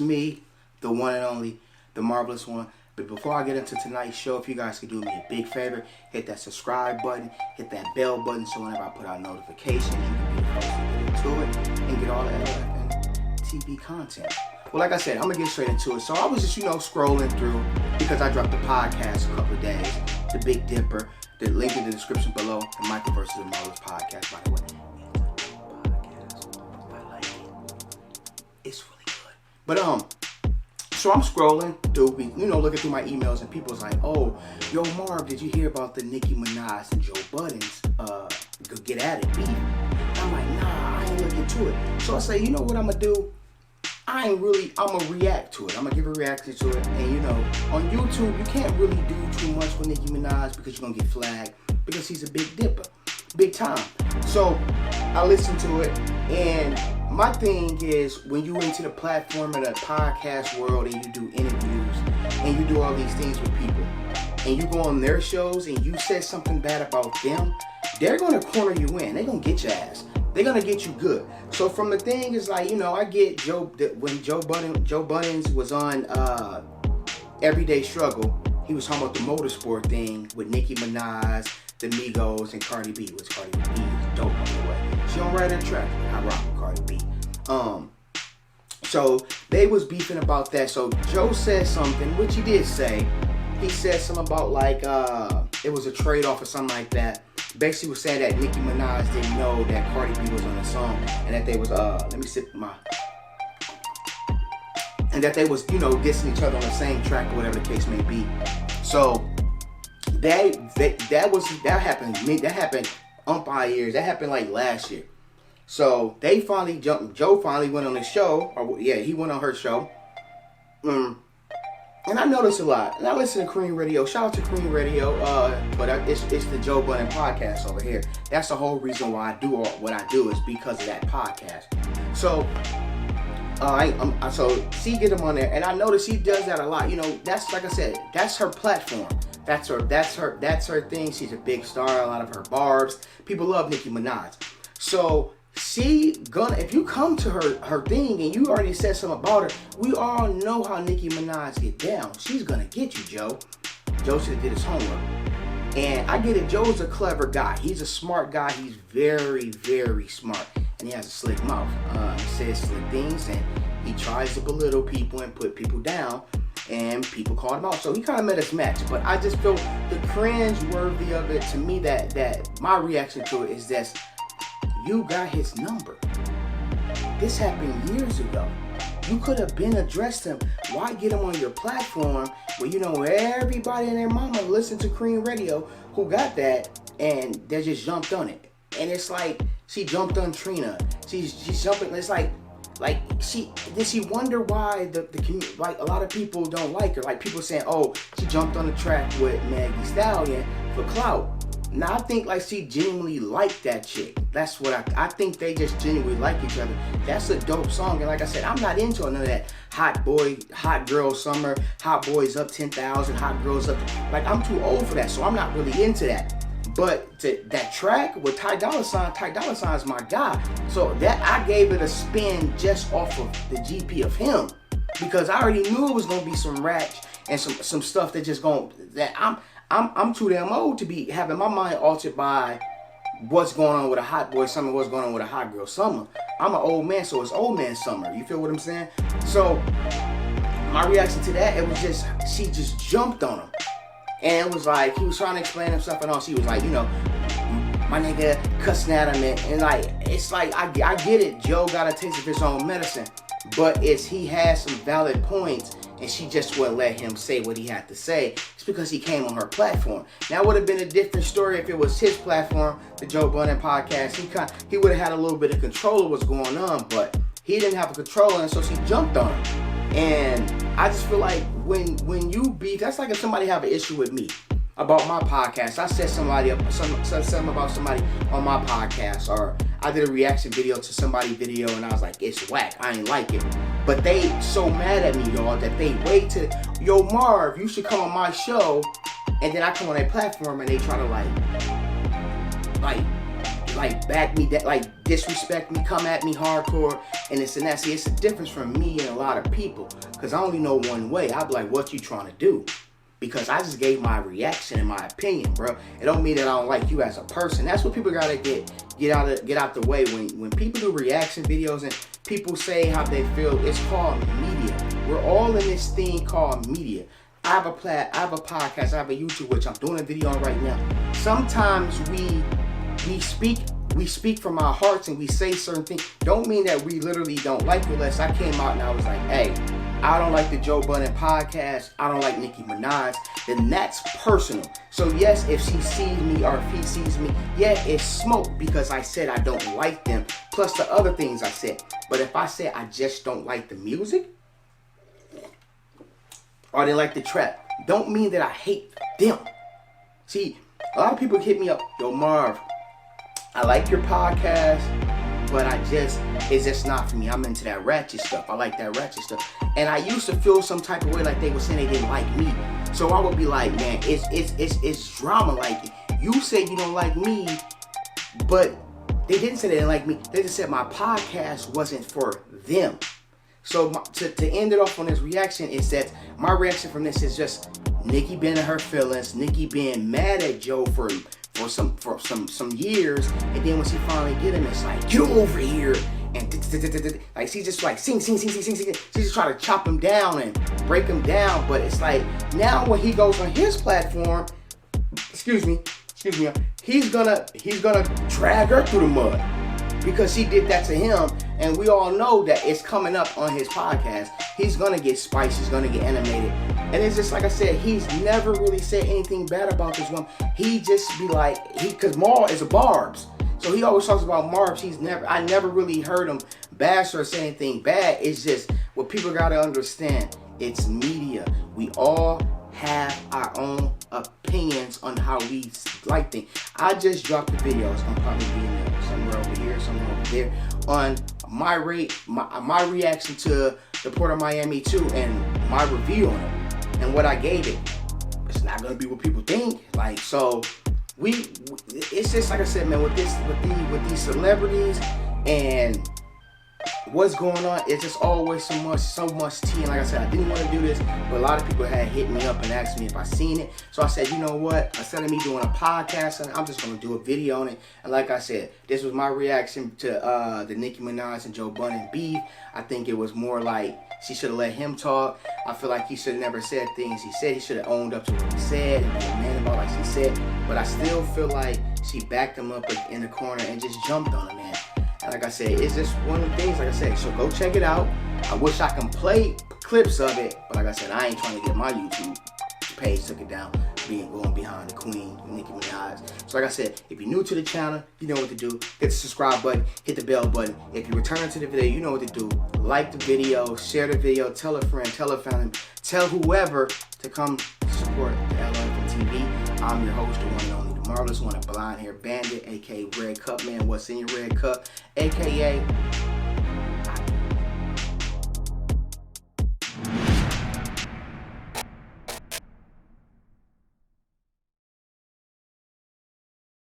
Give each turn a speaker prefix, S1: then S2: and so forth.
S1: me, the one and only, the marvelous one. But before I get into tonight's show, if you guys could do me a big favor, hit that subscribe button, hit that bell button, so whenever I put out notifications, you can be the first to get into it and get all the LFN TV content. Well, like I said, I'm going to get straight into it. So I was just, scrolling through because I dropped the podcast a couple of days, The Big Dipper. The link in the description below, the Michael vs. the Marvelous podcast, by the way. I like it. It's really good. But, so I'm scrolling through, looking through my emails, and people's like, oh, yo, Marv, did you hear about the Nicki Minaj and Joe Budden's Get At It beef? And I'm like, nah, I ain't looking to it. So I say, you know what I'm going to do? I'm going to react to it. I'm going to give a reaction to it. And, on YouTube, you can't really do too much with Nicki Minaj because you're going to get flagged because he's a big dipper. Big time. So I listened to it, and my thing is when you into the platform of the podcast world and you do interviews and you do all these things with people and you go on their shows and you say something bad about them, they're going to corner you in. They're going to get your ass. They're going to get you good. So from the thing is like, I get when Joe Budden was on Everyday Struggle, he was talking about the motorsport thing with Nicki Minaj, the Migos, and Cardi B. Which Cardi B is dope, by the way. She don't ride that track. I rock with Cardi B. So they was beefing about that. So Joe said something, which he did say. He said something about like it was a trade-off or something like that. Basically was saying that Nicki Minaj didn't know that Cardi B was on the song and that they was and that they was dissing each other on the same track or whatever the case may be. So that happened umpire years. That happened like last year. So they finally jumped. Joe finally went on the show. He went on her show. And I noticed a lot. And I listen to Cream Radio. Shout out to Cream Radio. But it's the Joe Budden podcast over here. That's the whole reason why I do what I do is because of that podcast. So so she get him on there, and I notice she does that a lot. That's like I said, that's her platform. That's her thing. She's a big star. A lot of her barbs. People love Nicki Minaj. So if you come to her thing and you already said something about her, we all know how Nicki Minaj get down. She's gonna get you, Joe. Joe should have did his homework. And I get it, Joe's a clever guy. He's a smart guy. He's very, very smart. And he has a slick mouth. He says slick things, and he tries to belittle people and put people down. And people called him out. So he kind of met his match. But I just feel the cringe worthy of it to me that my reaction to it is that you got his number. This happened years ago. You could have been addressed him. Why get him on your platform where everybody and their mama listen to Cream Radio who got that and they just jumped on it. And it's like she jumped on Trina. She's jumping. It's like she wonder why the community, like a lot of people don't like her. Like people saying, oh, she jumped on the track with Maggie Stallion for clout. Now I think like she genuinely liked that chick. That's what I think they just genuinely like each other. That's a dope song. And like I said, I'm not into none of that hot girl summer, hot boys up 10,000, hot girls up. Like I'm too old for that, so I'm not really into that. But that track with Ty Dolla $ign is my guy. So that I gave it a spin just off of the GP of him. Because I already knew it was gonna be some rap and some stuff I'm too damn old to be having my mind altered by what's going on with a hot boy summer, what's going on with a hot girl summer. I'm an old man, so it's old man summer. You feel what I'm saying? So my reaction to that, it was just, she just jumped on him. And it was like, he was trying to explain himself and all. She was like, my nigga cussing at him. And like, it's like, I get it. Joe got a taste of his own medicine. But he has some valid points. And she just wouldn't let him say what he had to say. It's because he came on her platform. Now, it would have been a different story if it was his platform, the Joe Budden podcast. He would have had a little bit of control of what's going on, but he didn't have a control, and so she jumped on him. And I just feel like when you beef, that's like if somebody have an issue with me about my podcast. I said something about somebody on my podcast, or I did a reaction video to somebody's video and I was like, it's whack, I ain't like it. But they so mad at me, y'all, that they wait to, yo, Marv, you should come on my show. And then I come on their platform and they try to like like back me, that like disrespect me, come at me hardcore, and this and that. See, it's a difference from me and a lot of people, because I only know one way. I'd be like, what you trying to do? Because I just gave my reaction and my opinion, bro. It don't mean that I don't like you as a person. That's what people gotta get out the way. When people do reaction videos and people say how they feel, it's called media. We're all in this thing called media. I have a podcast, I have a YouTube, which I'm doing a video on right now. Sometimes we speak from our hearts and we say certain things. Don't mean that we literally don't like you. Unless I came out and I was like, hey, I don't like the Joe Budden podcast, I don't like Nicki Minaj, then that's personal. So yes, if she sees me or if he sees me, yeah, it's smoke because I said I don't like them, plus the other things I said. But if I say I just don't like the music, or they like the trap, don't mean that I hate them. See, a lot of people hit me up, yo Marv, I like your podcast, but it's just not for me. I'm into that ratchet stuff. I like that ratchet stuff. And I used to feel some type of way like they were saying they didn't like me. So I would be like, man, it's drama. Like, you say you don't like me, but they didn't say they didn't like me. They just said my podcast wasn't for them. So to end it off on this reaction is that my reaction from this is just Nicki being in her feelings, Nicki being mad at Joe for some years, and then when she finally get him, it's like, get over here, and like she's just like sing. She's just trying to chop him down and break him down. But it's like now when he goes on his platform, excuse me, he's gonna drag her through the mud because she did that to him, and we all know that it's coming up on his podcast. He's gonna get spiced, he's gonna get animated. And it's just like I said, he's never really said anything bad about this woman. He just be like, because Mar is a Barbs. So he always talks about Marbs. I never really heard him bash or say anything bad. It's just what people gotta understand. It's media. We all have our own opinions on how we like things. I just dropped the video. It's gonna probably be in there, somewhere over here, somewhere over there, on my reaction to the Port of Miami 2 and my review on it. And what I gave it, it's not gonna be what people think. Like, so it's just like I said, man, with these celebrities and what's going on, it's just always so much tea. And like I said, I didn't want to do this, but a lot of people had hit me up and asked me if I seen it. So I said, you know what? Instead of me doing a podcast, I'm just gonna do a video on it. And like I said, this was my reaction to the Nicki Minaj and Joe Budden beef. I think it was more like she should have let him talk. I feel like he should have never said things he said. He should have owned up to what he said and been a man about like she said. But I still feel like she backed him up in the corner and just jumped on him, man. And like I said, it's just one of the things, like I said, so go check it out. I wish I can play clips of it, but like I said, I ain't trying to get my YouTube page took it down, going behind the queen, Nicki Minaj. So like I said, if you're new to the channel, you know what to do. Hit the subscribe button, hit the bell button. If you're returning to the video, you know what to do. Like the video, share the video, tell a friend, tell a family, tell whoever to come support the LFM TV. I'm your host, the one and only, the marvelous one, a blonde hair bandit, aka Red Cup Man. What's in your red cup? AKA